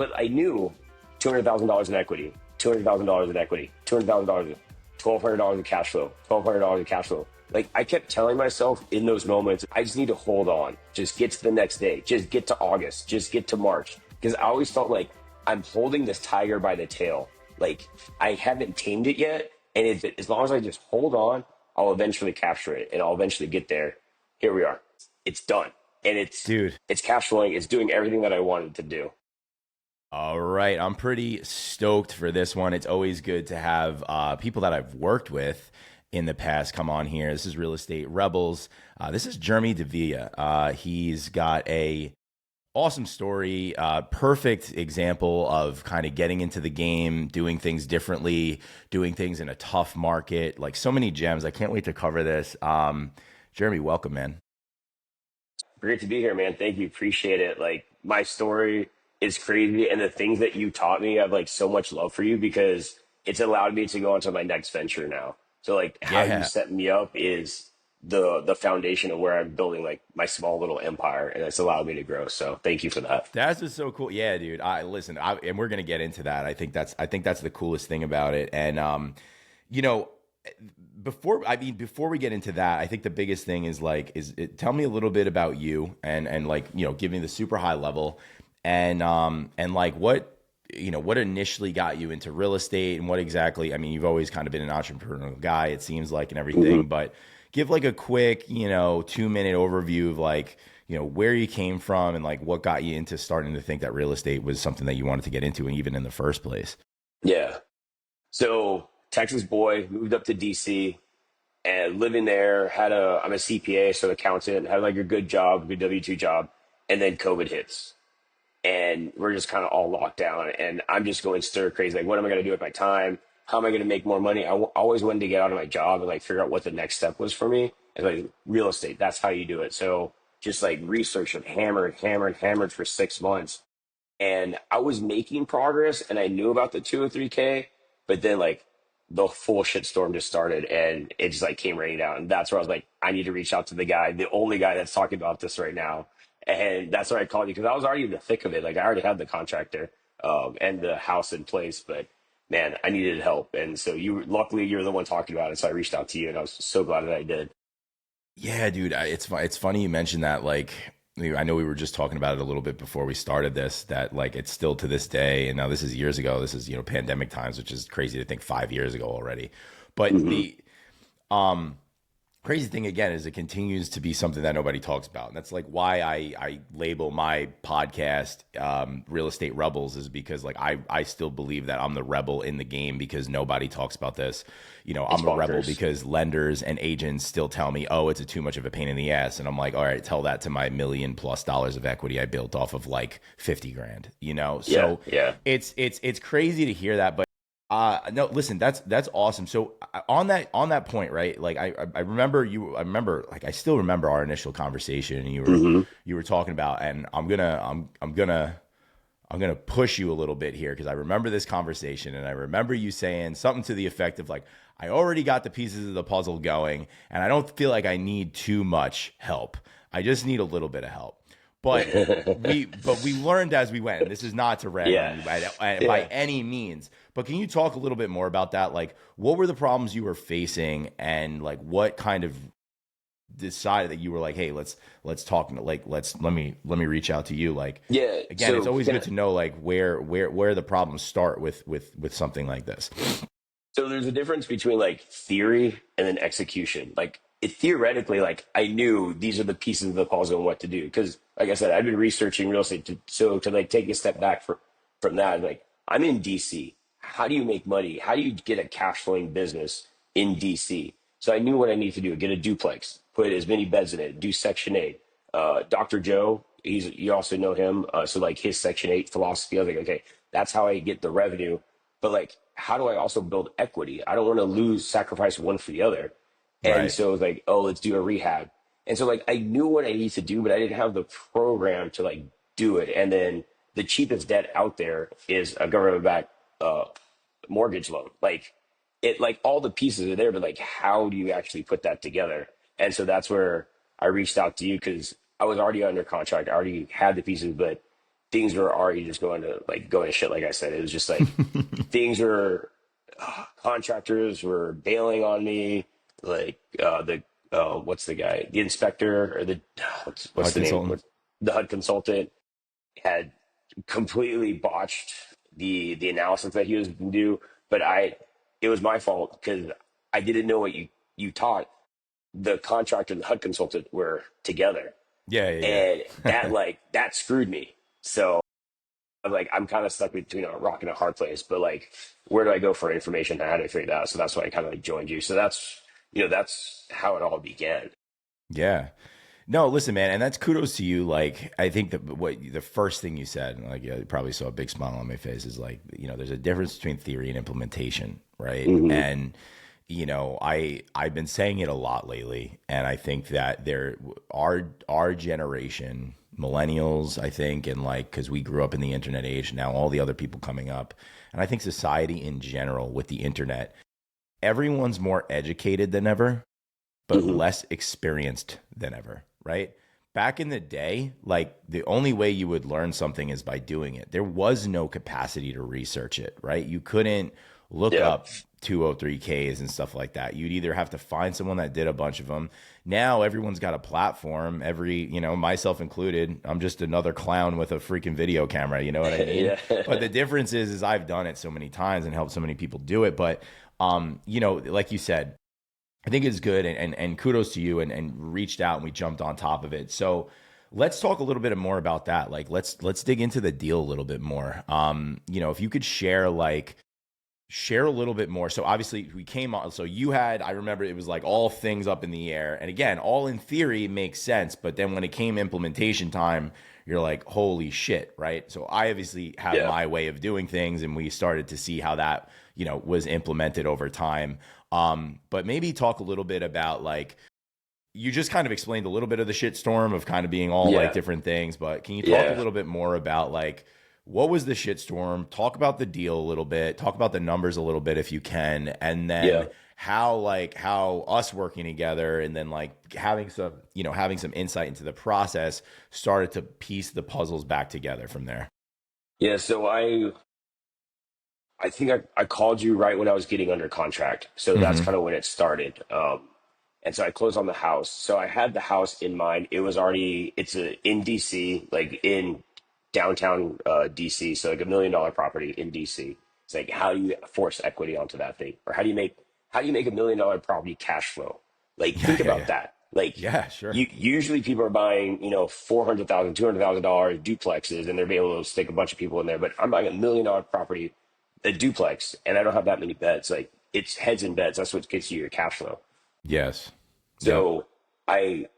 But I knew $200,000 in equity, $200,000 in equity, $200,000, $1,200 in cash flow, $1,200 in cash flow. Like I kept telling myself in those moments, I just need to hold on. Just get to the next day. Just get to August. Just get to March. Because I always felt like I'm holding this tiger by the tail. Like I haven't tamed it yet. And as long as I just hold on, I'll eventually capture it and I'll eventually get there. Here we are. It's done. And Dude. it's cash flowing. It's doing everything that I wanted to do. All right, I'm pretty stoked for this one. It's always good to have people that I've worked with in the past come on here. This is Real Estate Rebels. This is Jeremy Davia. He's got a awesome story, perfect example of kind of getting into the game, doing things differently, doing things in a tough market. Like so many gems. I can't wait to cover this. Jeremy, welcome, man. Great to be here, man. Thank you. Appreciate it. Like my story is crazy, and the things that you taught me, I have like so much love for you because it's allowed me to go on to my next venture now. So like how you Yeah. set me up is the foundation of where I'm building like my small little empire, and it's allowed me to grow. So thank you for that. That's what's so cool. Yeah, dude. I listen, and we're gonna get into that. I think that's the coolest thing about it. And you know, before we get into that, I think the biggest thing is like tell me a little bit about you and like, give me the super high level and like what what initially got you into real estate and what exactly, I mean, you've always kind of been an entrepreneurial guy, it seems like, and everything, but give like a quick, 2-minute overview of like, where you came from and like what got you into starting to think that real estate was something that you wanted to get into and even in the first place. Yeah. So Texas boy, moved up to DC and living there, I'm a CPA, so accountant, had like a good job, good W-2 job, and then COVID hits. And we're just kind of all locked down. And I'm just going stir crazy. Like, what am I going to do with my time? How am I going to make more money? Always wanted to get out of my job and like figure out what the next step was for me. And like real estate, that's how you do it. So just like research and hammered for 6 months. And I was making progress and I knew about the 203k, but then like the full shitstorm just started and it just like came raining down. And that's where I was like, I need to reach out to the guy, the only guy that's talking about this right now. And that's why I called you because I was already in the thick of it. Like I already had the contractor and the house in place, but man, I needed help. And so luckily you're the one talking about it. So I reached out to you and I was so glad that I did. Yeah, dude, it's funny you mentioned that. Like, I know we were just talking about it a little bit before we started this. That like it's still to this day, and now this is years ago. This is pandemic times, which is crazy to think 5 years ago already. But Hmm. the crazy thing again is it continues to be something that nobody talks about, and that's like why I label my podcast Real Estate Rebels, is because like I still believe that I'm the rebel in the game because nobody talks about this. It's I'm a rebel bonkers. because lenders and agents still tell me, oh, it's too much of a pain in the ass, and I'm like, all right, tell that to my $1 million+ of equity I built off of like 50 grand. Yeah. So Yeah. it's crazy to hear that, but no, listen, that's awesome. So on that point, right? Like I remember like I still remember our initial conversation, and Hmm. you were talking about, and I'm gonna push you a little bit here because I remember this conversation, and I remember you saying something to the effect of like, I already got the pieces of the puzzle going, and I don't feel like I need too much help. I just need a little bit of help. But we learned as we went. And this is not to rag on Yeah. you by Yeah. any means. But can you talk a little bit more about that? Like, what were the problems you were facing, and like what kind of decided that you were like, hey, let's talk. Like, let me reach out to you. Like, Yeah. again, it's So always can I, good to know like where the problems start with something like this. So there's a difference between like theory and then execution. Like theoretically, like I knew these are the pieces of the puzzle and what to do. Because like I said, I've been researching real estate. So to like take a step back from that, like I'm in DC. How do you make money? How do you get a cash flowing business in DC? So I knew what I needed to do: get a duplex, put as many beds in it, do Section 8. Dr. Joe, you also know him. So like his Section 8 philosophy, I was like, okay, that's how I get the revenue, but like, how do I also build equity? I don't want to sacrifice one for the other. And Right. so it was like, oh, let's do a rehab. And so like I knew what I needed to do, but I didn't have the program to like do it. And then the cheapest debt out there is a government backed uh, mortgage loan. Like all the pieces are there, but like how do you actually put that together? And so that's where I reached out to you because I was already under contract. I already had the pieces, but things were already just going to shit. Like I said, it was just like things were contractors were bailing on me. Like the what's the guy, the inspector or the what's HUD the name? consultant. The HUD consultant had completely botched the analysis that he was going to do. But it was my fault because I didn't know what you taught. The contractor and the HUD consultant were together, Yeah, yeah, and yeah. that screwed me. So I'm kind of stuck between a rock and a hard place. But like, where do I go for information? How do I figure that out? So that's why I kind of like joined you. So that's how it all began. Yeah. No, listen, man, and that's kudos to you. Like, I think that what the first thing you said, like, you probably saw a big smile on my face, is like, there's a difference between theory and implementation, right? Hmm. And I've been saying it a lot lately, and I think that our generation, millennials, I think, and like because we grew up in the internet age, now all the other people coming up, and I think society in general with the internet, everyone's more educated than ever but Hmm. less experienced than ever, right? Back in the day, like the only way you would learn something is by doing it. There was no capacity to research it, right? You couldn't look Yeah. up 203Ks and stuff like that. You'd either have to find someone that did a bunch of them. Now everyone's got a platform, myself included. I'm just another clown with a freaking video camera, you know what I mean? Yeah. But the difference is I've done it so many times and helped so many people do it, but like you said, I think it's good and kudos to you and reached out and we jumped on top of it. So let's talk a little bit more about that. Like let's dig into the deal a little bit more. If you could share a little bit more. So obviously we came on, so I remember it was like all things up in the air. And again, all in theory makes sense, but then when it came implementation time, you're like, holy shit, right? So I obviously have Yeah. my way of doing things and we started to see how that, was implemented over time. But maybe talk a little bit about like you just kind of explained a little bit of the shitstorm of kind of being all like Yeah. different things, but can you talk a Yeah. little bit more about like what was the shitstorm? Talk about the deal a little bit, talk about the numbers a little bit if you can, and Yeah. then how us working together and then like having some insight into the process started to piece the puzzles back together from there. Yeah. So I think I called you right when I was getting under contract. So that's Hmm. kind of when it started. And so I closed on the house. So I had the house in mind. In DC, like in downtown DC. So like $1 million property in DC. It's like, how do you force equity onto that thing? Or how do you make $1 million property cash flow? Like, Yeah, think yeah, about yeah. that. Like, Yeah, sure. you usually people are buying, $400,000, $200,000 duplexes, and they're able to stick a bunch of people in there. But I'm buying $1 million property, a duplex, and I don't have that many beds. Like, it's heads and beds. That's what gets you your cash flow. Yes. Yep. So I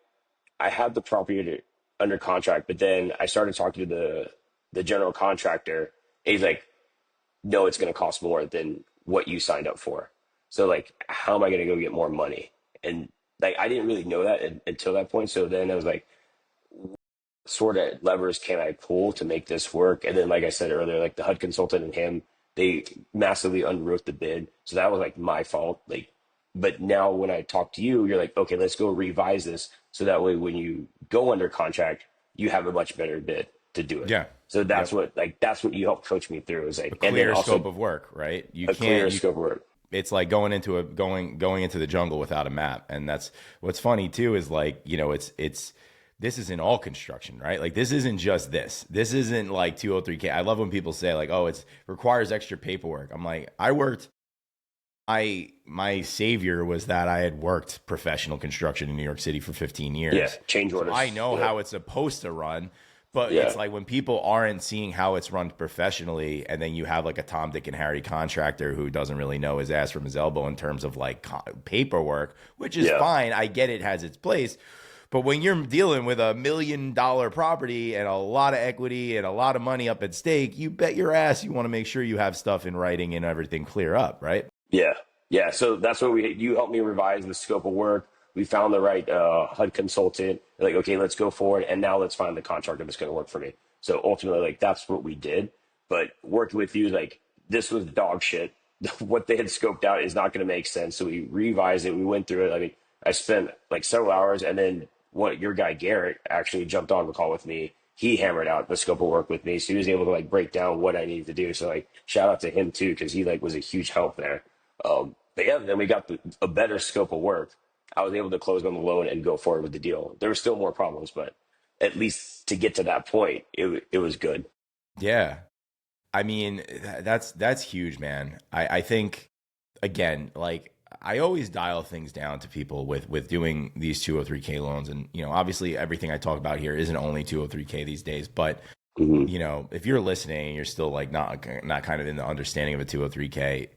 I had the property under contract, but then I started talking to the general contractor, and he's like, "No, it's going to cost more than what you signed up for." So like, how am I going to go get more money? And like, I didn't really know that until that point. So then I was like, sort of levers can I pull to make this work? And then, like I said earlier, like the HUD consultant and him, they massively underwrote the bid. So that was like my fault. Like, but now when I talk to you, you're like, okay, let's go revise this. So that way, when you go under contract, you have a much better bid to do it. Yeah. So Yep. that's what you helped coach me through is A like, and then clear scope also of work, right? You a can't clear you scope of work. it's like going into the jungle without a map. And that's what's funny too is like, it's this isn't all construction, right? Like this isn't just this. This isn't like 203k. I love when people say like, "Oh, it's requires extra paperwork." I'm like, my savior was that I had worked professional construction in New York City for 15 Yeah, years. change So I orders. know Yeah, how it's supposed to run. But it's yeah, like when people aren't seeing how it's run professionally, and then you have like a Tom, Dick, and Harry contractor who doesn't really know his ass from his elbow in terms of like paperwork, which is yeah. fine. I get it has its place. But when you're dealing with $1 million property and a lot of equity and a lot of money up at stake, you bet your ass you want to make sure you have stuff in writing and everything clear up, right? Yeah, yeah. So that's what you helped me revise the scope of work. We found the right HUD consultant. Like, okay, let's go forward, and now let's find the contractor that's going to work for me. So ultimately, like that's what we did. But working with you, like this was dog shit. What they had scoped out is not going to make sense. So we revised it. We went through it. I mean, I spent like several hours, and then your guy Garrett actually jumped on the call with me, he hammered out the scope of work with me. So he was able to like break down what I needed to do. So like shout out to him too, because he like was a huge help there. But yeah, then we got a better scope of work. I was able to close on the loan and go forward with the deal. There were still more problems, but at least to get to that point, it was good. Yeah. I mean, that's huge, man. I think again, like I always dial things down to people with doing these 203k loans, and obviously everything I talk about here isn't only 203k these days, but Hmm. if you're listening and you're still like not kind of in the understanding of a 203k,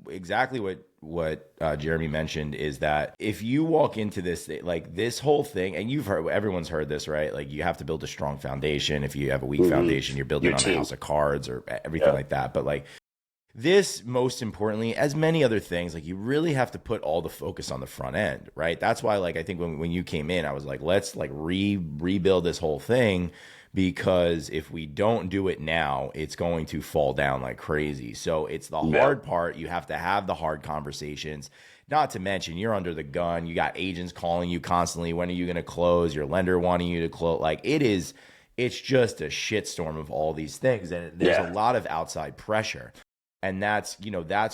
exactly what Jeremy mentioned is that if you walk into this like this whole thing, and everyone's heard this, right? Like you have to build a strong foundation. If you have a weak Hmm. foundation, you're building Your on a team. house of cards or everything Yeah. like that. But like this, most importantly, as many other things, like you really have to put all the focus on the front end, right? That's why, like, I think when you came in, I was like, let's like rebuild this whole thing, because if we don't do it now, it's going to fall down like crazy. So it's the Yeah. hard part. You have to have the hard conversations. Not to mention, you're under the gun. You got agents calling you constantly. When are you going to close? Your lender wanting you to close. Like it's just a shitstorm of all these things, and there's a Yeah. lot of outside pressure. And that's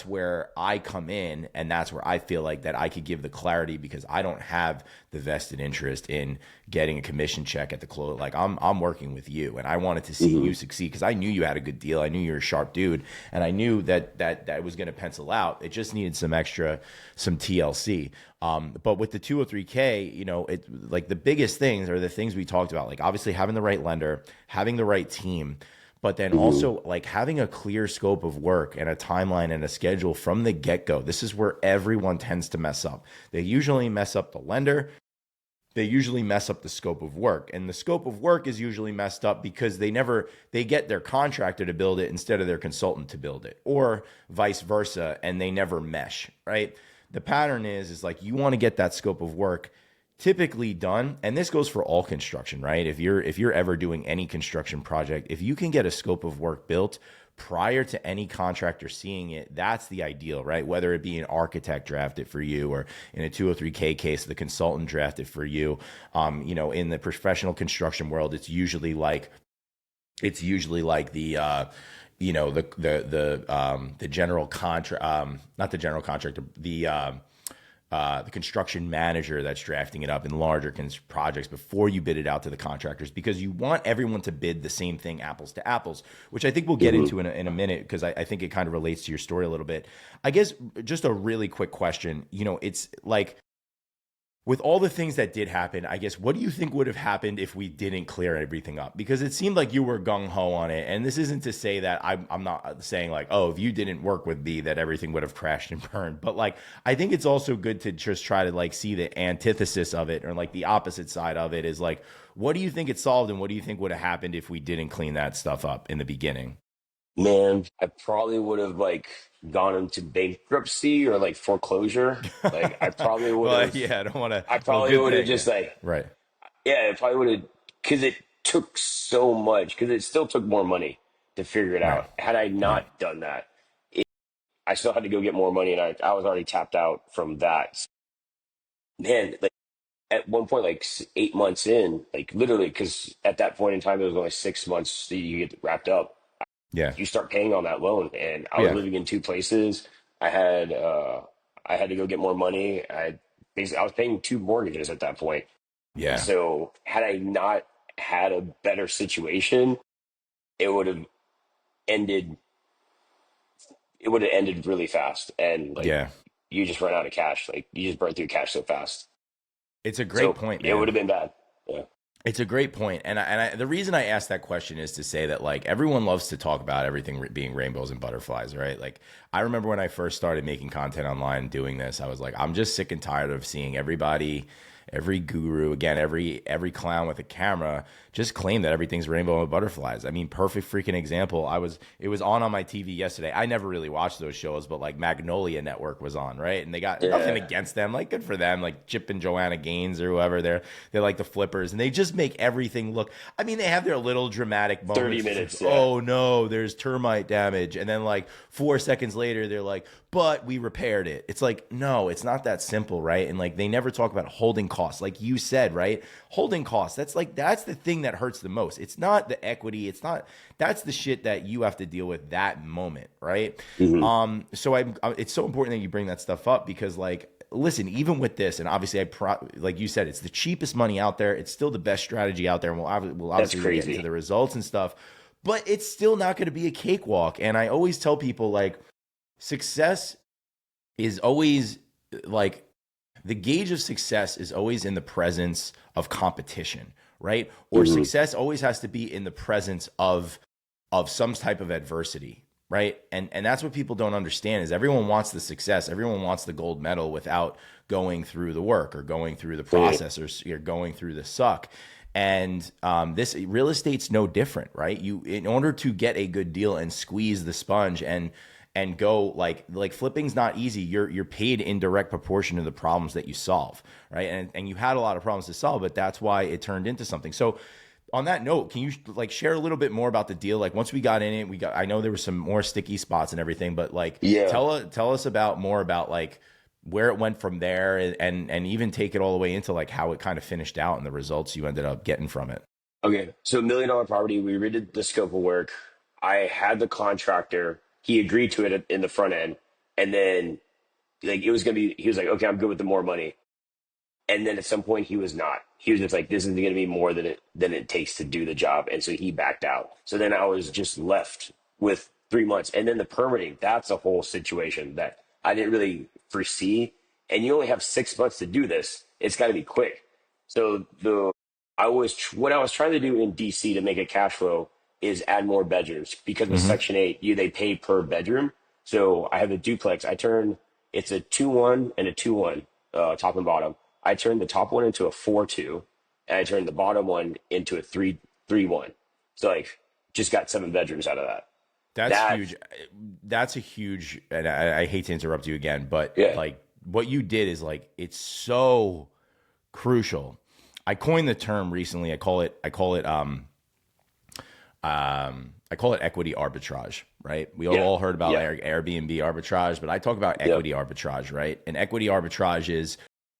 where I come in, and that's where I feel like that I could give the clarity, because I don't have the vested interest in getting a commission check at the close. Like I'm working with you, and I wanted to see Hmm. you succeed because I knew you had a good deal. I knew you were a sharp dude, and I knew that was going to pencil out. It just needed some TLC. But with the 203k, it like the biggest things are the things we talked about, like obviously having the right lender, having the right team, but then Hmm. also like having a clear scope of work and a timeline and a schedule from the get-go. This is where everyone tends to mess up. They usually mess up the lender. They usually mess up the scope of work. And the scope of work is usually messed up because they get their contractor to build it instead of their consultant to build it, or vice versa, and they never mesh, right? The pattern is like you want to get that scope of work typically done, and this goes for all construction, right? If you're ever doing any construction project, if you can get a scope of work built prior to any contractor seeing it, that's the ideal, right? Whether it be an architect draft it for you, or in a 203k case the consultant draft it for you. In the professional construction world, it's usually like the general contract, not the general contractor, the construction manager that's drafting it up in larger projects before you bid it out to the contractors, because you want everyone to bid the same thing, apples to apples, which I think we'll get Hmm. into in a minute, because I think it kind of relates to your story a little bit. I guess just a really quick question. It's like, with all the things that did happen, I guess, what do you think would have happened if we didn't clear everything up? Because it seemed like you were gung ho on it. And this isn't to say that I'm not saying like, oh, if you didn't work with me, that everything would have crashed and burned. But like, I think it's also good to just try to like see the antithesis of it, or like the opposite side of it is like, what do you think it solved, and what do you think would have happened if we didn't clean that stuff up in the beginning? Man, I probably would have like gone into bankruptcy or like foreclosure. Like I probably would Well, have. yeah, I don't want to. I Well, probably good would have thing. just Yeah. like, Right. yeah, it probably would have, because it took so much, because it still took more money to figure it Right. out. Had I Right. not done that, I still had to go get more money, and I was already tapped out from that. Man, like at one point, like 8 months in, like literally, because at that point in time, it was only 6 months that you get wrapped up. Yeah. You start paying on that loan, and I was Yeah. living in two places. I had uh, I had to go get more money. I was paying two mortgages at that point. Yeah. So had I not had a better situation, it would have ended. It would have ended really fast, and like Yeah. you just run out of cash. Like you just burn through cash so fast. It's a great So point, it would man. have been bad. Yeah. It's a great point, and the reason I asked that question is to say that like everyone loves to talk about everything being rainbows and butterflies, right? Like I remember when I first started making content online, doing this, I was like, I'm just sick and tired of seeing everybody, every guru, again, every clown with a camera just claim that everything's rainbow and butterflies. I mean, perfect freaking example. It was on my TV yesterday. I never really watched those shows, but like Magnolia Network was on, right? And they got nothing Yeah. against them, like good for them, like Chip and Joanna Gaines or whoever they're like the flippers, and they just make everything look. I mean, they have their little dramatic 30 moments. It's like, minutes. Yeah. oh no, there's termite damage, and then like 4 seconds later, they're like, but we repaired it. It's like, no, it's not that simple, right? And like they never talk about holding costs. Like you said, right? Holding costs. That's the thing that hurts the most. It's not the equity. It's not that's the shit that you have to deal with that moment, right? Hmm. So it's so important that you bring that stuff up because like listen, even with this, and obviously, like you said, it's the cheapest money out there. It's still the best strategy out there, and we'll That's obviously get into crazy. the results and stuff. But it's still not going to be a cakewalk. And I always tell people like success is always like the gauge of success is always in the presence of competition, right? Or Hmm. success always has to be in the presence of some type of adversity, right? And that's what people don't understand is everyone wants the success, everyone wants the gold medal without going through the work or going through the process or you're going through the suck. And this real estate's no different, right? You in order to get a good deal and squeeze the sponge and go like flipping's not easy. You're paid in direct proportion to the problems that you solve, right? And you had a lot of problems to solve, but that's why it turned into something. So on that note, can you like share a little bit more about the deal? Like once we got in it, I know there were some more sticky spots and everything, but like Yeah. tell us about more about like where it went from there and even take it all the way into like how it kind of finished out and the results you ended up getting from it. Okay. So $1 million property, we redid the scope of work. I had the contractor. He agreed to it in the front end, and then like it was gonna be. He was like, "Okay, I'm good with the more money." And then at some point he was not. He was just like, "This is going to be more than it takes to do the job," and so he backed out. So then I was just left with 3 months, and then the permitting. That's a whole situation that I didn't really foresee. And you only have 6 months to do this. It's got to be quick. So what I was trying to do in DC to make a cash flow is add more bedrooms because with Mm-hmm. Section 8, they pay per bedroom. So I have a duplex. It's a 2-1 and a 2-1, top and bottom. I turned the top one into a 4-2, and I turned the bottom one into a 3-3-1. So like, just got 7 bedrooms out of that. That's That, huge. That's a huge, and I hate to interrupt you again, but yeah, like what you did is like it's so crucial. I coined the term recently. I call it equity arbitrage, right? We yeah, all heard about yeah, Airbnb arbitrage, but I talk about yep, equity arbitrage, right? And equity arbitrage is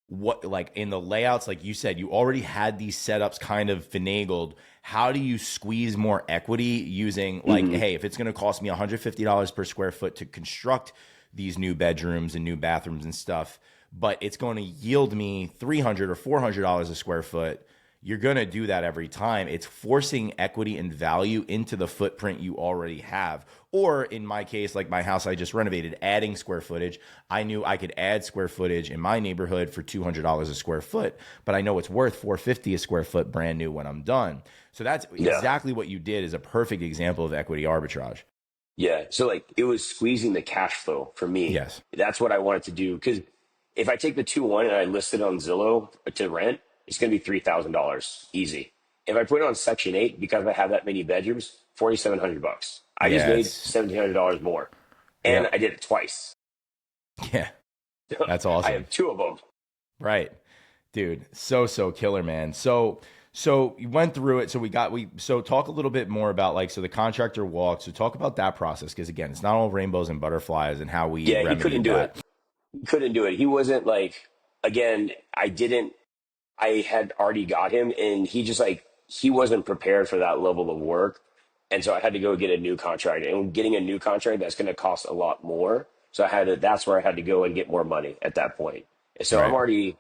what, like in the layouts, like you said, you already had these setups kind of finagled. How do you squeeze more equity using, like, hmm, hey, if it's going to cost me $150 per square foot to construct these new bedrooms and new bathrooms and stuff, but it's going to yield me $300 or $400 a square foot, you're going to do that every time. It's forcing equity and value into the footprint you already have. Or in my case, like my house I just renovated, adding square footage. I knew I could add square footage in my neighborhood for $200 a square foot, but I know it's worth $450 a square foot brand new when I'm done. So that's yeah. exactly what you did is a perfect example of equity arbitrage. Yeah. So like it was squeezing the cash flow for me. Yes. That's what I wanted to do. Because if I take the 2-1 and I list it on Zillow to rent, it's going to be $3,000 easy. If I put it on Section 8, because I have that many bedrooms, $4,700. I just Yeah, made it's $1,700 more. And yep. I did it twice. Yeah. That's I awesome. have two of them. Right. Dude, so killer, man. So you went through it. So so talk a little bit more about like so the contractor walk. So talk about that process because again, it's not all rainbows and butterflies and how we Yeah, he couldn't remedied do it. that. He couldn't do it. He wasn't like, again, I had already got him, and he just like he wasn't prepared for that level of work, and so I had to go get a new contract. And getting a new contract that's going to cost a lot more, so I had to. That's where I had to go and get more money at that point. And so I'm Right. already.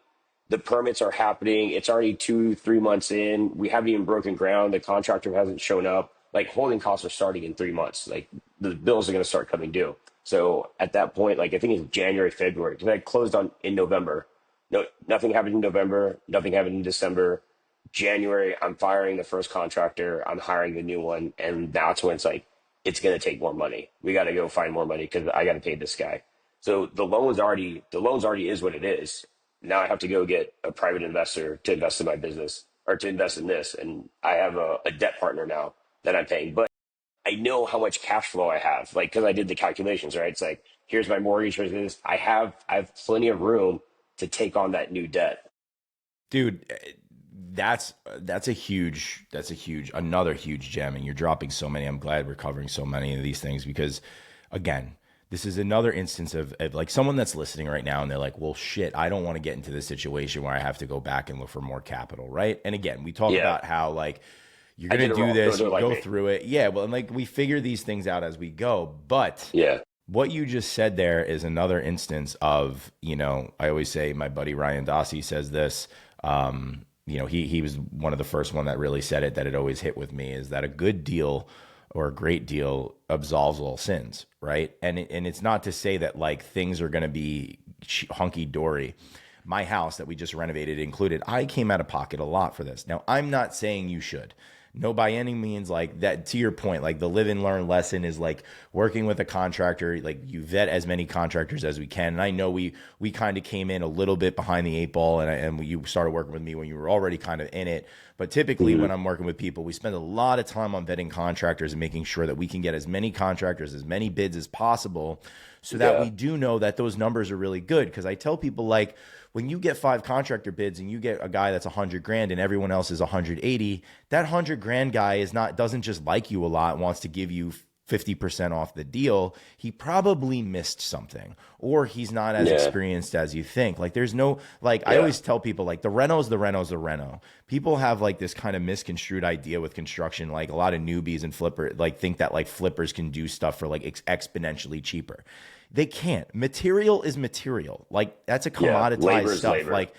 The permits are happening. It's already 2-3 months in. We haven't even broken ground. The contractor hasn't shown up. Like holding costs are starting in 3 months. Like the bills are going to start coming due. So at that point, like I think it's January, February, because I closed on in November. No, nothing happened in November. Nothing happened in December. January, I'm firing the first contractor. I'm hiring the new one, and that's when it's like it's gonna take more money. We got to go find more money because I got to pay this guy. So the loans already is what it is. Now I have to go get a private investor to invest in my business or to invest in this, and I have a debt partner now that I'm paying. But I know how much cash flow I have, like because I did the calculations, right? It's like here's my mortgage, here's this. I have plenty of room to take on that new debt. Dude, that's a huge another huge gem and you're dropping so many. I'm glad we're covering so many of these things because again, this is another instance of like someone that's listening right now and they're like, well, shit, I don't want to get into this situation where I have to go back and look for more capital, right? And again, we talk Yeah. about how like you're I gonna did it do wrong. Don't this, do it you like go me. through it, yeah. Well, and like we figure these things out as we go, but Yeah. what you just said there is another instance of, you know, I always say my buddy Ryan Dossie says this. You know, he was one of the first one that really said it, that it always hit with me, is that a good deal or a great deal absolves all sins, right? And it's not to say that like things are going to be hunky dory. My house that we just renovated included, I came out of pocket a lot for this. Now, I'm not saying you should. No, by any means, like that, to your point, like the live and learn lesson is like working with a contractor, like you vet as many contractors as we can. And I know we kind of came in a little bit behind the eight ball, and you started working with me when you were already kind of in it. But typically when Hmm. I'm working with people, we spend a lot of time on vetting contractors and making sure that we can get as many contractors, as many bids as possible, so that we Yeah. do know that those numbers are really good. Because I tell people, like, when you get 5 contractor bids and you get a guy that's 100 grand and everyone else is 180, that 100 grand guy is not, doesn't just like you a lot, wants to give you 50% off the deal. He probably missed something, or he's not as Yeah. experienced as you think. Like there's no, like I Yeah. always tell people, like the reno's the reno's the reno. People have like this kind of misconstrued idea with construction. Like a lot of newbies and flipper like think that like flippers can do stuff for like exponentially cheaper. They can't. Material is material. Like that's a Yeah. commoditized Labor is stuff. labor. Like,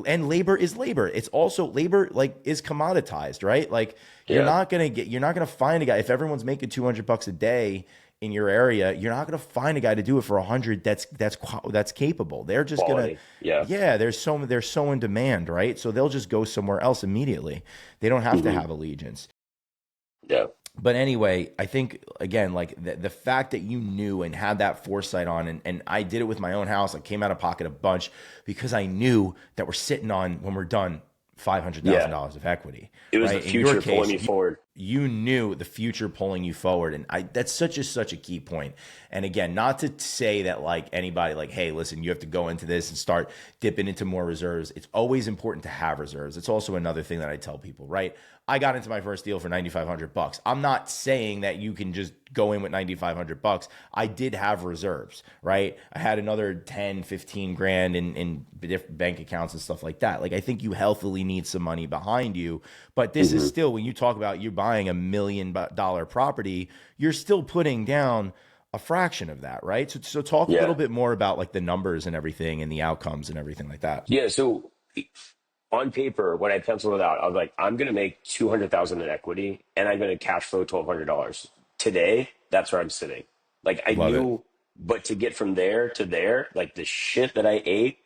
and labor is labor. It's also labor like is commoditized, right? Like Yeah. you're not gonna find a guy if everyone's making 200 bucks a day in your area. You're not gonna find a guy to do it for 100 that's capable. They're just gonna, Quality. Yeah. yeah. They're so in demand, right? So they'll just go somewhere else immediately. They don't have to Hmm. have allegiance. Yeah. But anyway, I think again, like the fact that you knew and had that foresight on, and I did it with my own house. I came out of pocket a bunch because I knew that we're sitting on, when we're done, Yeah. $500,000 of equity, It was the right? In your future pulling case, me forward. you knew the future pulling you forward, and I that's such a key point. And again, not to say that like anybody like, hey, listen, you have to go into this and start dipping into more reserves. It's always important to have reserves. It's also another thing that I tell people, right? I got into my first deal for 9,500 bucks. I'm not saying that you can just go in with 9,500 bucks. I did have reserves, right? I had another 10, 15 grand in different bank accounts and stuff like that. Like I think you healthily need some money behind you, but this is Hmm. still, when you talk about you buying $1 million property, you're still putting down a fraction of that, right? So talk a little Yeah. bit more about like the numbers and everything and the outcomes and everything like that. Yeah. So on paper, when I penciled it out, I was like, I'm gonna make 200,000 in equity, and I'm gonna cash flow $1,200 today. That's where I'm sitting. Like I Love it. knew, but to get from there to there, like the shit that I ate,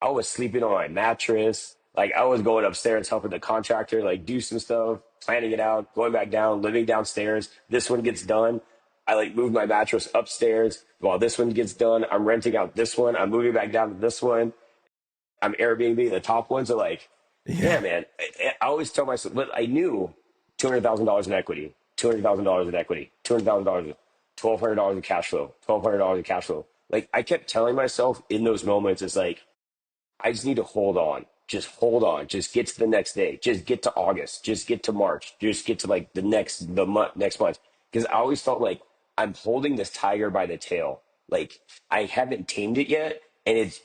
I was sleeping on my mattress. Like I was going upstairs helping the contractor like do some stuff, planning it out, going back down, living downstairs. This one gets done. I like moved my mattress upstairs while this one gets done. I'm renting out this one. I'm moving back down to this one. I'm Airbnb. The top ones are like, yeah, Yeah. man. I always tell myself, but I knew $200,000 in equity, $200,000 in equity, $200,000, $1,200 in cash flow, $1,200 in cash flow. Like I kept telling myself in those moments, it's like, I just need to hold on. Just hold on. Just get to the next day. Just get to August. Just get to March. Just get to like the month next month. Because I always felt like I'm holding this tiger by the tail. Like I haven't tamed it yet, and it's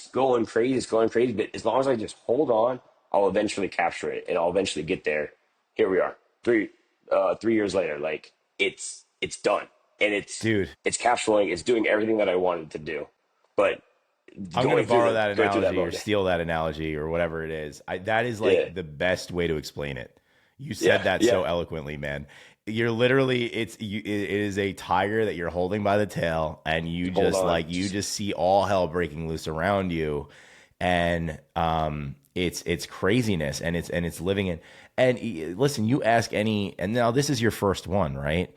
going crazy. It's going crazy. But as long as I just hold on, I'll eventually capture it, and I'll eventually get there. Here we are, 3 years later. Like it's done, and Dude, it's cash flowing. It's doing everything that I wanted to do, but I'm gonna borrow that going through that analogy or moment. steal that analogy or whatever it is. That is Yeah, like the best way to explain it. You said yeah, that yeah. so eloquently, man. You're literally it is a tiger that you're holding by the tail, and Hold on. you just see all hell breaking loose around you, and it's craziness, and it's living in. And listen, you ask any, and now this is your first one, right?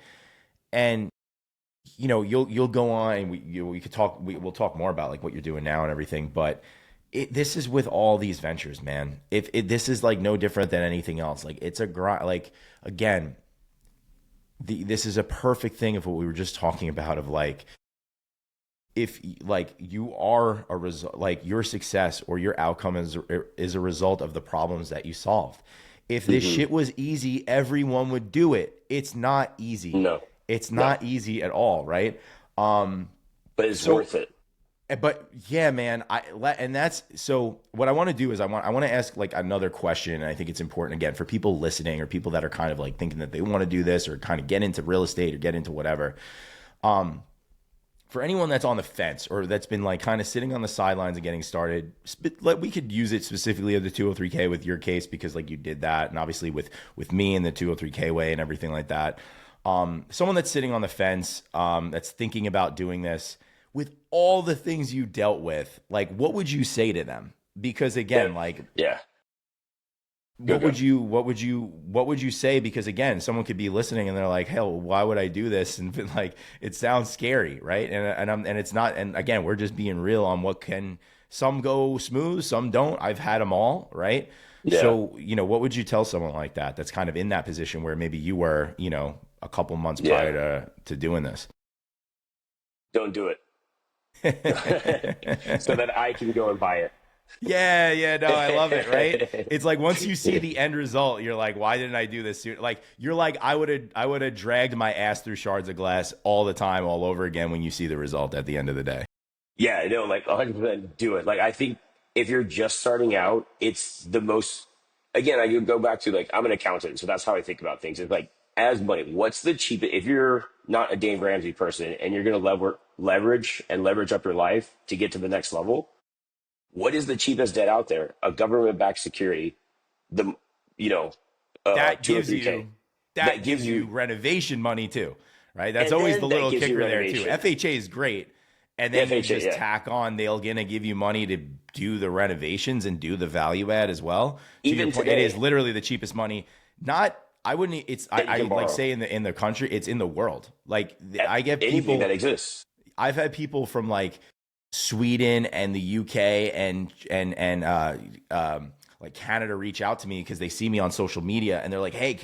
And you know you'll go on and we could talk we'll talk more about like what you're doing now and everything, but this is with all these ventures, man. If this is like no different than anything else, like it's a grind. Like again, this is a perfect thing of what we were just talking about, of like if like you are a result, like your success or your outcome is a result of the problems that you solved. If this Hmm. shit was easy, everyone would do it. It's not easy. No, It's no. not easy at all, right? but it's So, worth it. but yeah, man, and that's so. What I want to do is I want to ask like another question, and I think it's important again for people listening or people that are kind of like thinking that they want to do this or kind of get into real estate or get into whatever. Um, for anyone that's on the fence or that's been like kind of sitting on the sidelines and getting started, like we could use it specifically of the 203k with your case because like you did that, and obviously with me and the 203k way and everything like that. Someone that's sitting on the fence, that's thinking about doing this with all the things you dealt with, like what would you say to them? Because Yeah, again, like yeah. Go. what would you say? Because again, someone could be listening and they're like, hell, why would I do this? And like, it sounds scary, right? And it's not. And again, we're just being real on what can. Some go smooth, some don't. I've had them all, right? Yeah, So what would you tell someone like that that's kind of in that position where maybe you were, a couple months prior yeah. to doing this? Don't do it so that I can go and buy it. Yeah, yeah, no, I love it, right? It's like once you see the end result, you're like, why didn't I do this sooner? Like you're like, I would have dragged my ass through shards of glass all the time, all over again when you see the result at the end of the day. Yeah, no, like 100% do it. Like I think if you're just starting out, it's the most. Again, I could go back to like I'm an accountant, so that's how I think about things. It's like as money, what's the cheapest? If you're not a Dave Ramsey person and you're going to leverage up your life to get to the next level, what is the cheapest debt out there? A government-backed security, the you know, That gives 203k you that that gives gives you you, renovation money too, right? That's and always the then that little gives you kicker there too. renovation. FHA is great. And The then you FHA, just yeah. tack on, they're gonna give you money to do the renovations and do the value add as well. To your Even point, it is today literally the cheapest money. Not I wouldn't it's that you I can like borrow, say in the country, it's in the world. Like I get anything that people exists. I've had people from like Sweden and the UK and like Canada reach out to me because they see me on social media and they're like, "Hey,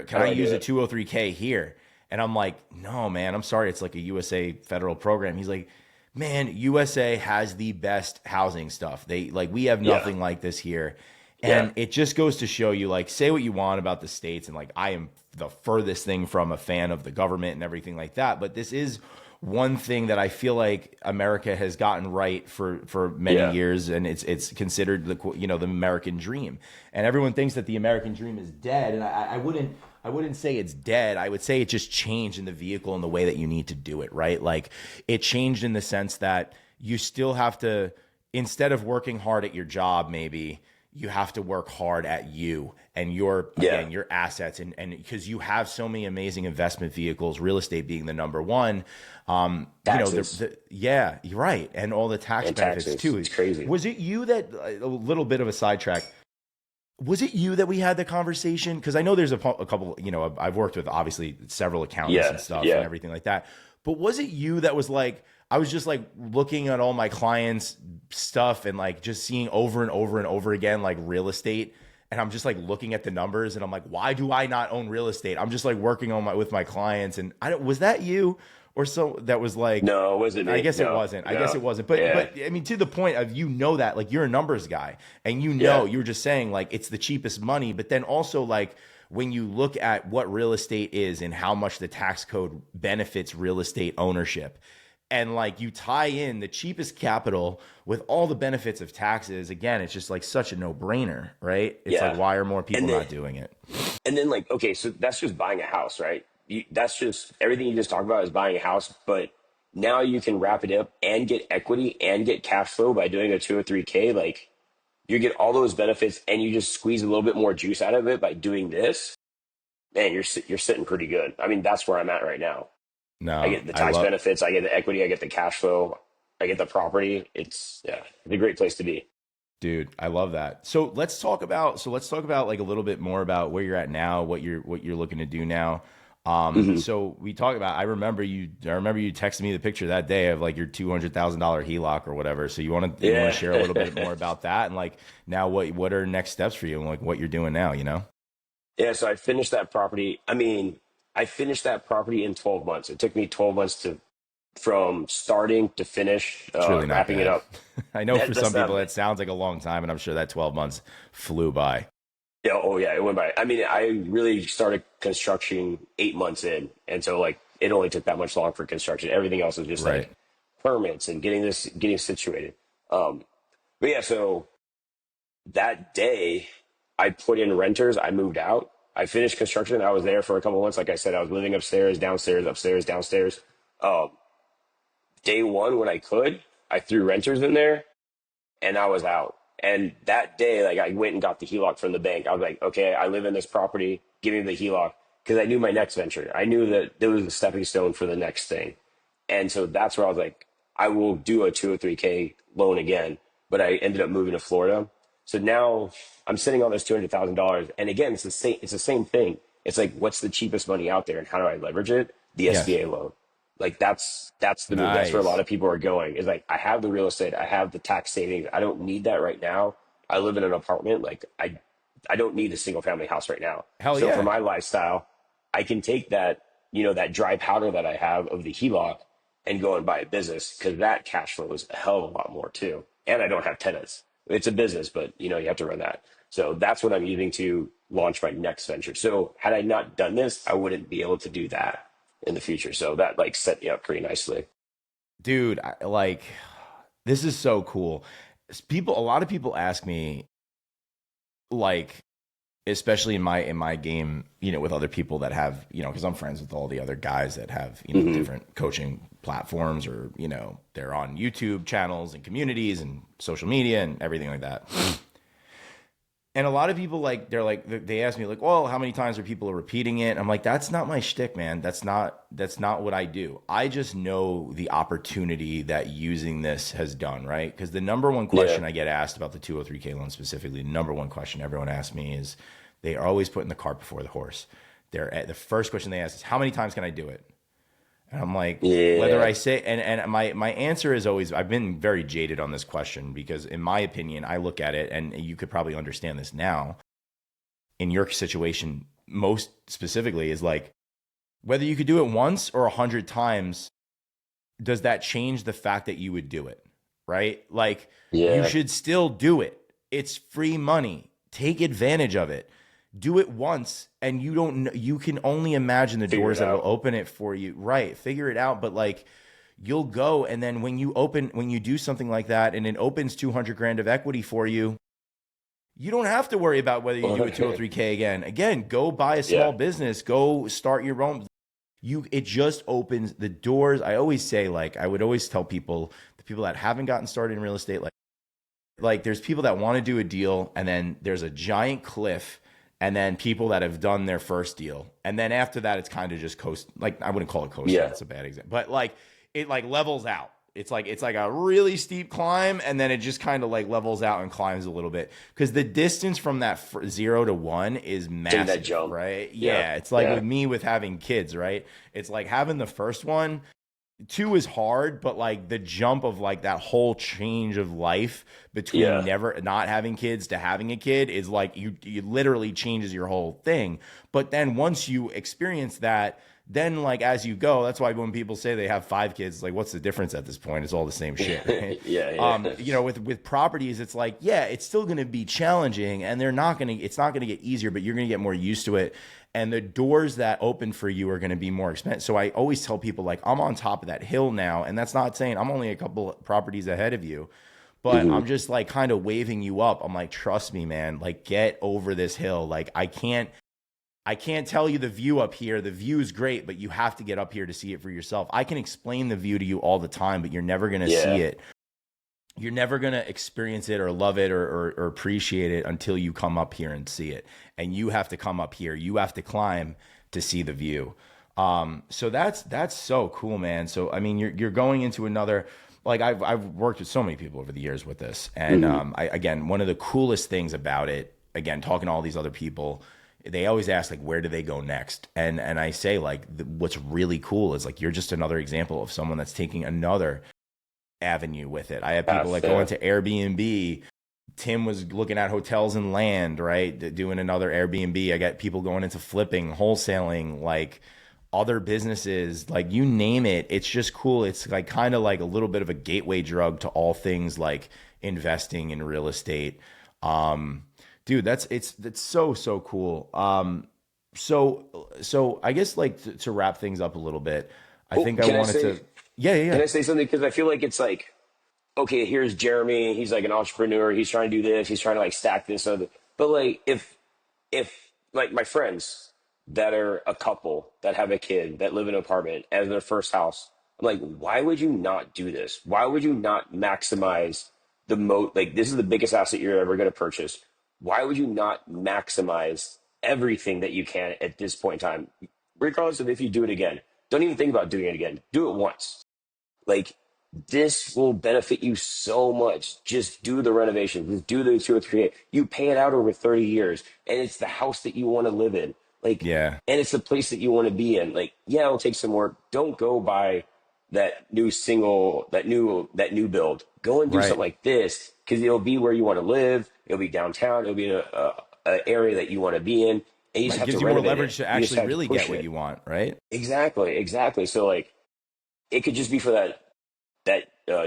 can How I do I do use a it? 203k here?" And I'm like, "No, man, I'm sorry. It's like a USA federal program." He's like, "Man, USA has the best housing stuff. They like we have Yeah, nothing like this here." yeah, And it just goes to show you, like, say what you want about the states, and like, I am the furthest thing from a fan of the government and everything like that. But this is one thing that I feel like America has gotten right for many yeah. years, and it's considered the American dream. And everyone thinks that the American dream is dead, and I wouldn't say it's dead. I would say it just changed in the vehicle and the way that you need to do it, right? Like it changed in the sense that you still have to, instead of working hard at your job, maybe you have to work hard at you and your Yeah, again your assets and because you have so many amazing investment vehicles, real estate being the number one. taxes Yeah, you're right, and all the tax and benefits taxes. too. It's crazy. Was it you that a little bit of a sidetrack? Was it you that we had the conversation? Because I know there's a couple, I've worked with obviously several accountants and Yeah, stuff and yeah, everything like that. But was it you that was like, I was just like looking at all my clients' stuff and like just seeing over and over and over again, like real estate. And I'm just like looking at the numbers and I'm like, why do I not own real estate? I'm just like working on with my clients. And was that you or so that was like, no, it wasn't I me. guess it No, wasn't. I guess no. it wasn't. Yeah, But I mean, to the point of that, like you're a numbers guy, and yeah, you were just saying like it's the cheapest money. But then also like when you look at what real estate is and how much the tax code benefits real estate ownership, and like you tie in the cheapest capital with all the benefits of taxes, again, it's just like such a no brainer, right? It's like yeah. why are more people And then not doing it? like okay, so that's just buying a house, right? That's just everything you just talked about is buying a house, but now you can wrap it up and get equity and get cash flow by doing a 203k. Like you get all those benefits and you just squeeze a little bit more juice out of it by doing this. Man, you're sitting pretty good. I mean, that's where I'm at right now. I No, get the I tax love. benefits, I get the equity, I get the cash flow, I get the property. It's a great place to be. Dude, I love that. Let's talk about like a little bit more about where you're at now, what you're looking to do now. Hmm. So we talk about I remember you texted me the picture that day of like your $200,000 HELOC or whatever. So you want to Yeah. share a little bit more about that and like now what are next steps for you and like what you're doing now, you know? Yeah, so I finished that property. I mean, I finished that property in 12 months. It took me 12 months to from starting to finish, It's really not wrapping it bad. up. I know for That's some people not. that sounds like a long time and I'm sure that 12 months flew by. Yeah, oh yeah, it went by. I mean, I really started construction 8 months in, and so like it only took that much long for construction. Everything else was just Right. like permits and getting situated. But yeah, so that day I put in renters. I moved out. I finished construction. I was there for a couple months. Like I said, I was living upstairs, downstairs, upstairs, downstairs. Um, Day one, when I could, I threw renters in there and I was out. And that day, like I went and got the HELOC from the bank. I was like, okay, I live in this property. Give me the HELOC because I knew my next venture. I knew that there was a stepping stone for the next thing. And so that's where I was like, I will do a 203k loan again. But I ended up moving to Florida. So now I'm sitting on this $200,000. And again, it's the same thing. It's like, what's the cheapest money out there and how do I leverage it? The Yes. SBA loan. Like that's the move. That's where a lot Nice. of people are going. Is like I have the real estate, I have the tax savings. I don't need that right now. I live in an apartment. Like I don't need a single family house right now. Hell So for yeah. my lifestyle, I can take that, that dry powder that I have of the HELOC and go and buy a business because that cash flow is a hell of a lot more too. And I don't have tenants. It's a business, but you have to run that. So that's what I'm using to launch my next venture. So had I not done this, I wouldn't be able to do that in the future. So that like set me up pretty nicely. Dude, this is so cool. A lot of people ask me, like, especially in my game, with other people that have, because I'm friends with all the other guys that have, Hmm. different coaching platforms, or, they're on YouTube channels and communities and social media and everything like that. And a lot of people, like, they ask me, like, well, how many times are people repeating it? I'm like, that's not my shtick, man. That's not what I do. I just know the opportunity that using this has done, right? Because the number one Yeah. question I get asked about the 203k loan specifically, the number one question everyone asks me is, they are always putting the cart before the horse. The first question they ask is, how many times can I do it? And I'm like, whether Yeah. I say, and my answer is always, I've been very jaded on this question because in my opinion, I look at it, and you could probably understand this now in your situation, most specifically, is like, whether you could do it once or 100 times, does that change the fact that you would do it? Right? Like, you Yeah. should still do it. It's free money. Take advantage of it. Do it once, and you can only imagine the Figure doors it that will out. open it for you. Right. Figure it out. But like, you'll go, and then when you do something like that and it opens 200 grand of equity for you, you don't have to worry about whether you do a 203k again. Again, go buy a small Yeah. business, go start your own. It just opens the doors. I always say, like, I would always tell people, the people that haven't gotten started in real estate, like there's people that want to do a deal, and then there's a giant cliff, and then people that have done their first deal, and then after that it's kind of just coast. Like, I wouldn't call it coasting, Yeah. that's a bad example, but like, it like levels out. It's like a really steep climb, and then it just kind of like levels out and climbs a little bit, because the distance from that 0 to 1 is Taking that massive, jump. right? Yeah. Yeah, it's like Yeah. with me with having kids, right? It's like having the first one. Two is hard, but like the jump of like that whole change of life between Yeah. never not having kids to having a kid is like, you literally changes your whole thing. But then once you experience that, then like as you go, that's why when people say they have 5 kids, like, what's the difference at this point? It's all the same shit, right? Yeah. Yeah. With properties, it's like, yeah, it's still going to be challenging, and it's not going to get easier, but you're going to get more used to it. And the doors that open for you are going to be more expensive. So I always tell people, like, I'm on top of that hill now, and that's not saying I'm only a couple properties ahead of you, but Hmm. I'm just like kind of waving you up. I'm like, trust me, man, like, get over this hill. Like, I can't tell you the view up here. The view is great, but you have to get up here to see it for yourself. I can explain the view to you all the time, but you're never going to see Yeah. it. You're never going to experience it or love it, or appreciate it until you come up here and see it. And you have to come up here. You have to climb to see the view. So that's so cool, man. So I mean, you're going into another. Like, I've worked with so many people over the years with this, and Hmm. again, one of the coolest things about it, again, talking to all these other people, they always ask, like, where do they go next? And I say, like, what's really cool is, like, you're just another example of someone that's taking another avenue with it. I have people Path. like going Yeah. to Airbnb. Tim was looking at hotels and land, right? Doing another Airbnb. I got people going into flipping, wholesaling, like other businesses, like you name it. It's just cool. It's like kind of like a little bit of a gateway drug to all things like investing in real estate. Um, Dude, that's so cool. So I guess, like, to wrap things up a little bit, I Oh, think I can I wanted say? to. Yeah, yeah, Can yeah. I say something? Because I feel like it's like, okay, here's Jeremy. He's like an entrepreneur. He's trying to do this. He's trying to like stack this other. But like, if like my friends that are a couple that have a kid that live in an apartment as their first house, I'm like, why would you not do this? Why would you not maximize the like this is the biggest asset you're ever going to purchase. Why would you not maximize everything that you can at this point in time, regardless of if you do it again? Don't even think about doing it again. Do it once. Like this will benefit you so much. Just do the renovation. Just do the 203k. You pay it out over 30 years, and it's the house that you want to live in. Like, Yeah. and it's the place that you want to be in. Like, yeah, it'll take some work. Don't go buy that new single, that new build. Go and do Right. something like this because it'll be where you want to live. It'll be downtown. It'll be in a area that you want to be in, and you just Right. have to Gives you more renovate it. leverage to You just actually have to really get push what it. you want, right? Exactly, exactly. So like, it could just be for that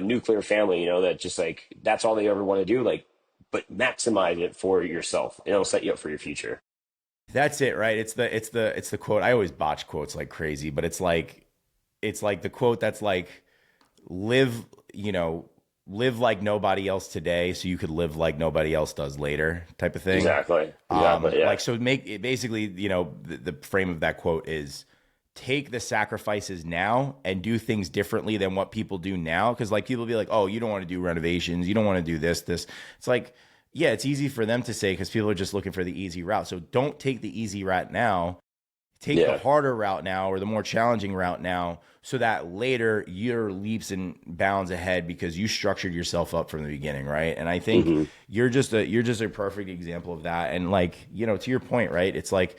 nuclear family, that just like that's all they ever want to do. Like, but maximize it for yourself, and it'll set you up for your future. That's it, right? It's the quote. I always botch quotes like crazy, but it's like the quote that's like live, you know, live like nobody else today so you could live like nobody else does later type of thing. Exactly, exactly. Yeah, Like so make it basically, the frame of that quote is take the sacrifices now and do things differently than what people do now. Cause like people be like, oh, you don't want to do renovations, you don't want to do this. It's like, yeah, it's easy for them to say because people are just looking for the easy route. So don't take the easy route now. Take the yeah, harder route now or the more challenging route now so that later you're leaps and bounds ahead because you structured yourself up from the beginning, right? And I think hmm, you're just a perfect example of that. And like, to your point, right? It's like,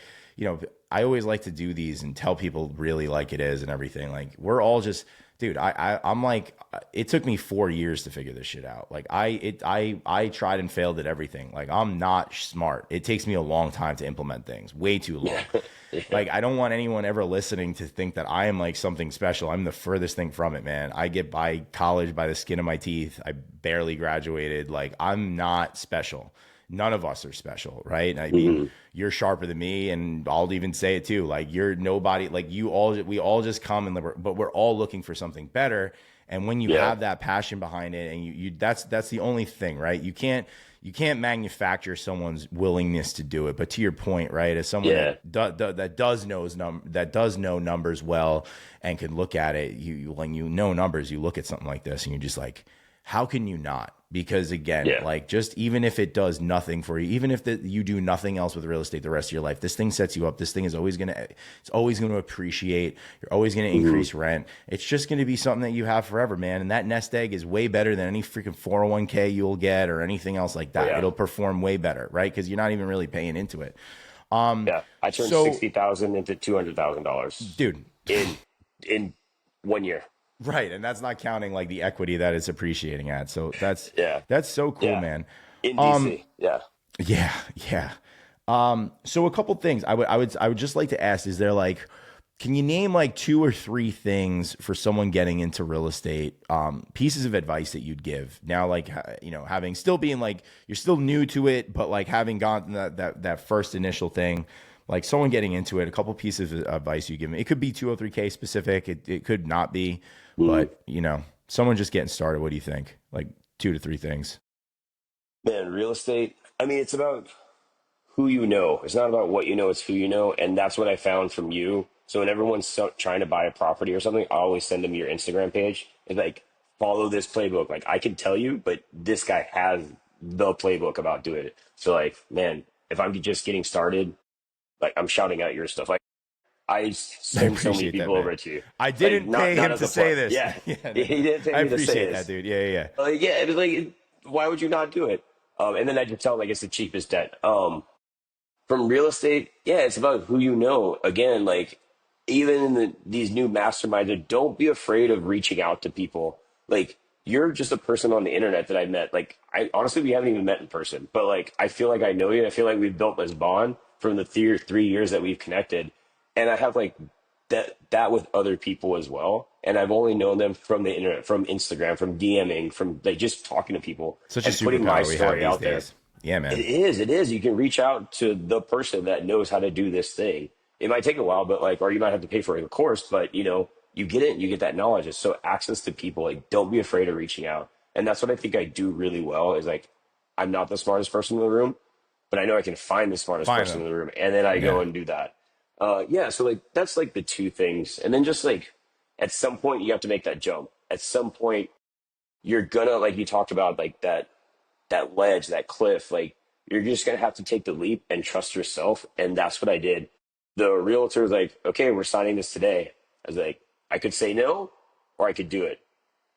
I always like to do these and tell people really like it is and everything. Like we're all just, dude, I'm like, it took me 4 years to figure this shit out. Like I tried and failed at everything. Like I'm not smart. It takes me a long time to implement things, way too long. yeah, yeah, Like I don't want anyone ever listening to think that I am like something special. I'm the furthest thing from it, man. I get by college by the skin of my teeth. I barely graduated. Like I'm not special. None of us are special, right? I mean, hmm, you're sharper than me, and I'll even say it too. Like you're nobody. Like we all just come and but we're all looking for something better. And when you yeah, have that passion behind it, and that's the only thing, right? You can't manufacture someone's willingness to do it. But to your point, right, as someone yeah, that does know numbers well and can look at it, when you know numbers, you look at something like this and you're just like, how can you not? Because again, yeah, like just even if it does nothing for you, even if you do nothing else with real estate the rest of your life, this thing sets you up. This thing is always gonna appreciate. You're always gonna hmm, increase rent. It's just gonna be something that you have forever, man. And that nest egg is way better than any freaking 401k you'll get or anything else like oh that. yeah, It'll perform way better, right? Because you're not even really paying into it. yeah. I turned So, 60,000 into $200,000 dude, in 1 year. right, and that's not counting like the equity that it's appreciating at. So that's Yeah, that's so cool, yeah, man. in Um, DC. Yeah. Yeah, yeah. So a couple things I would just like to ask, is there like, can you name like two or three things for someone getting into real estate, pieces of advice that you'd give now, like, having still being like, you're still new to it, but like having gotten that first initial thing, like someone getting into it, a couple pieces of advice you give me. It could be 203k specific. It could not be, Mhm. but someone just getting started. What do you think? Like two to three things. Man, real estate. I mean, it's about who you know. It's not about what you know, it's who you know. And that's what I found from you. So when everyone's trying to buy a property or something, I always send them your Instagram page. It's like, follow this playbook. Like, I can tell you, but this guy has the playbook about doing it. So, like, man, if I'm just getting started, like, I'm shouting out your stuff. Like, I I send so many appreciate that, people man. over to you. I Like, didn't pay not him as to a say plug. this. Yeah. Yeah, He no. didn't pay I me to say appreciate that, this. dude. Yeah, yeah, yeah. Yeah, it was like, why would you not do it? And then I just tell them, like, it's the cheapest debt. From real estate, yeah, it's about who you know. Again, like even in these new masterminds, don't be afraid of reaching out to people. Like you're just a person on the internet that I met. Like I honestly, we haven't even met in person, but like I feel like I know you. And I feel like we've built this bond from the 3 years that we've connected, and I have like that with other people as well. And I've only known them from the internet, from Instagram, from DMing, from like just talking to people Such a and putting my superpower we have story these out there. days. Yeah, It man. is. It is. You can reach out to the person that knows how to do this thing. It might take a while, but like, or you might have to pay for a course, but you get it, you get that knowledge. It's so access to people, like don't be afraid of reaching out. And that's what I think I do really well is like, I'm not the smartest person in the room, but I know I can find the smartest Find person them. in the room. And then I go Yeah. and do that. Yeah. So like, that's like the two things. And then just like, at some point you have to make that jump. At some point you're gonna, like you talked about, like that ledge, that cliff, like you're just gonna have to take the leap and trust yourself. And that's what I did. The realtor was like, okay, we're signing this today. I was like, I could say no or I could do it.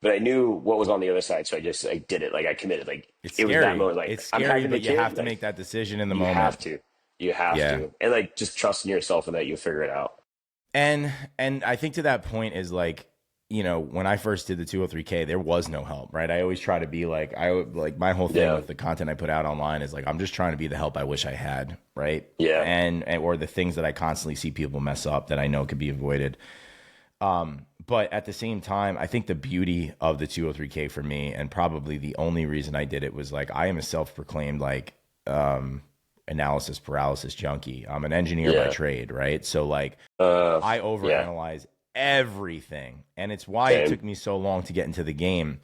But I knew what was on the other side, so I did it. Like I committed. Like It's it was that scary. moment. Like It's I'm scary, having the but you kid. have to Like make that decision in the you moment. have to, you have Yeah. to, and like just trust in yourself and that you'll figure it out. And I think to that point is like, you know, when I first did the 203k, there was no help, right? I always try to be like, like my whole thing Yeah, with the content I put out online is like, I'm just trying to be the help I wish I had, right? yeah, And or the things that I constantly see people mess up that I know could be avoided. But at the same time, I think the beauty of the 203k for me, and probably the only reason I did it, was like I am a self-proclaimed like analysis paralysis junkie. I'm an engineer by yeah, trade, right? So like uh, I yeah. overanalyze everything. And it's why it Same. took me so long to get into the game.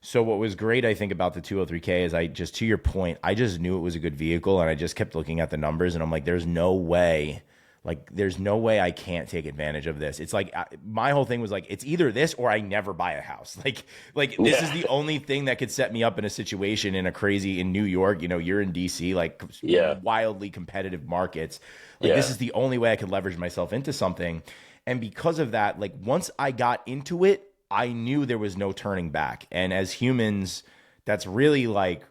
So what was great, I think, about the 203k is I just, to your point, I just knew it was a good vehicle and I just kept looking at the numbers and I'm like, there's no way I can't take advantage of this. It's like my whole thing was like, it's either this or I never buy a house. Like this is Yeah, the only thing that could set me up in a situation in New York, you know, you're in DC, like yeah, wildly competitive markets. Like this yeah, is the only way I could leverage myself into something. And because of that, like once I got into it, I knew there was no turning back. And as humans, that's really like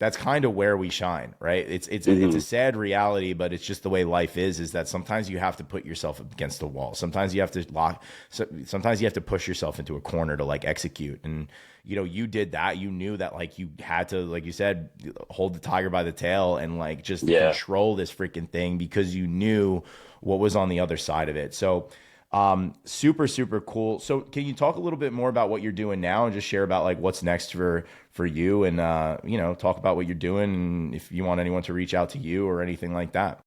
that's kind of where we shine, right? It's a hmm, sad reality, but it's just the way life is that sometimes you have to put yourself against the wall. Sometimes you have to sometimes you have to push yourself into a corner to like execute. And you know, you did that. You knew that like you had to, like you said, hold the tiger by the tail and like just yeah. control this freaking thing because you knew what was on the other side of it. So super, super cool. So can you talk a little bit more about what you're doing now and just share about like what's next for you and you know, talk about what you're doing and if you want anyone to reach out to you or anything like that.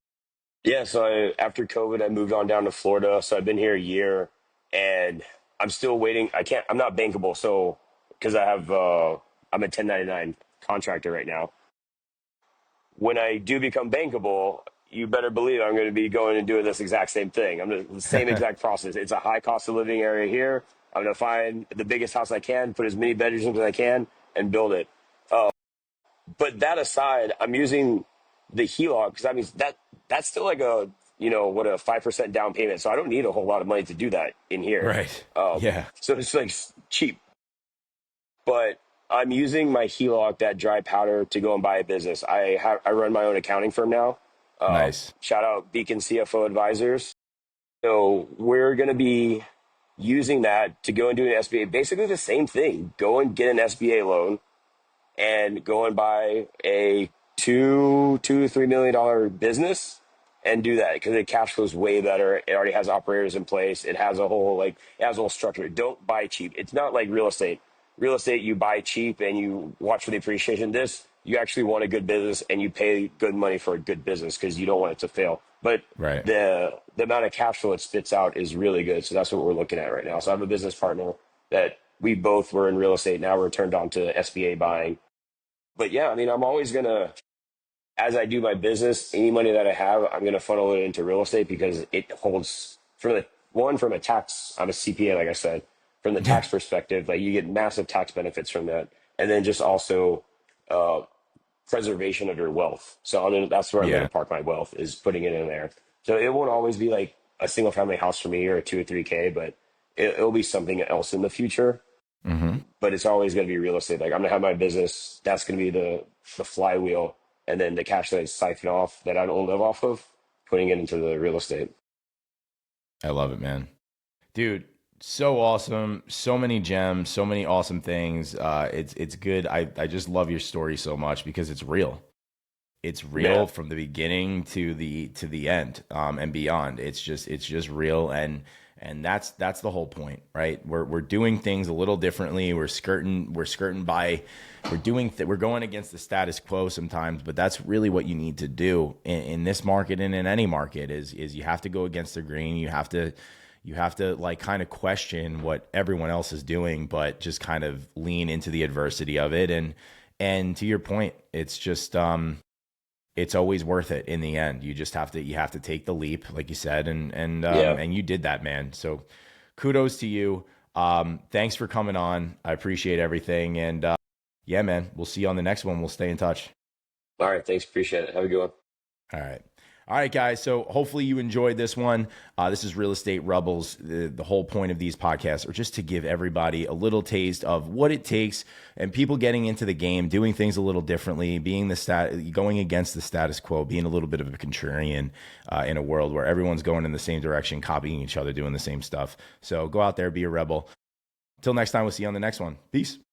Yeah, so after COVID, I moved on down to Florida. So I've been here a year, and I'm still waiting. I'm not bankable, so because I'm a 1099 contractor right now. When I do become bankable, you better believe I'm going to be going and doing this exact same thing. The same exact process. It's a high cost of living area here. I'm going to find the biggest house I can, put as many bedrooms as I can, and build it. But that aside, I'm using the HELOC because I mean that's still like a what a 5% down payment. So I don't need a whole lot of money to do that in here. Right. Yeah. So it's like cheap. But I'm using my HELOC, that dry powder, to go and buy a business. I run my own accounting firm now. Nice. Shout out Beacon CFO Advisors. So we're going to be using that to go and do an SBA. Basically the same thing. Go and get an SBA loan and go and buy a $2 to $3 million business and do that because it cash flows way better. It already has operators in place. It has a whole structure. Don't buy cheap. It's not like real estate. Real estate, you buy cheap and you watch for the appreciation. This, you actually want a good business and you pay good money for a good business because you don't want it to fail. But Right. the amount of cash flow it spits out is really good. So that's what we're looking at right now. So I have a business partner that we both were in real estate. Now we're turned on to SBA buying. But yeah, I mean, I'm always gonna, as I do my business, any money that I have, I'm gonna funnel it into real estate because it holds from a tax. I'm a CPA, like I said, from the Yeah. tax perspective, like you get massive tax benefits from that, and then just also uh, preservation of your wealth. So that's where I'm gonna Yeah. park my wealth is putting it in there. So it won't always be like a single family house for me or a 2 or 3K, but it'll be something else in the future, Hmm. but it's always going to be real estate. Like I'm gonna have my business. That's going to be the flywheel, and then the cash that I siphon off that I don't live off of, putting it into the real estate. I love it, man. Dude, so awesome. So many gems, so many awesome things. It's good. I just love your story so much because it's real. It's real Yeah, from the beginning to the end, and beyond. It's just real, and that's the whole point, right? We're doing things a little differently. We're skirting by, we're going against the status quo sometimes, but that's really what you need to do in this market and in any market is you have to go against the grain. You have to like kind of question what everyone else is doing, but just kind of lean into the adversity of it. And to your point, it's just it's always worth it in the end. You have to take the leap, like you said, Yeah. and you did that, man. So kudos to you. Thanks for coming on. I appreciate everything. And yeah, man, we'll see you on the next one. We'll stay in touch. All right. Thanks. Appreciate it. Have a good one. All right. All right, guys. So hopefully you enjoyed this one. This is Real Estate Rebels. The whole point of these podcasts are just to give everybody a little taste of what it takes and people getting into the game, doing things a little differently, going against the status quo, being a little bit of a contrarian in a world where everyone's going in the same direction, copying each other, doing the same stuff. So go out there, be a rebel. Till next time, we'll see you on the next one. Peace.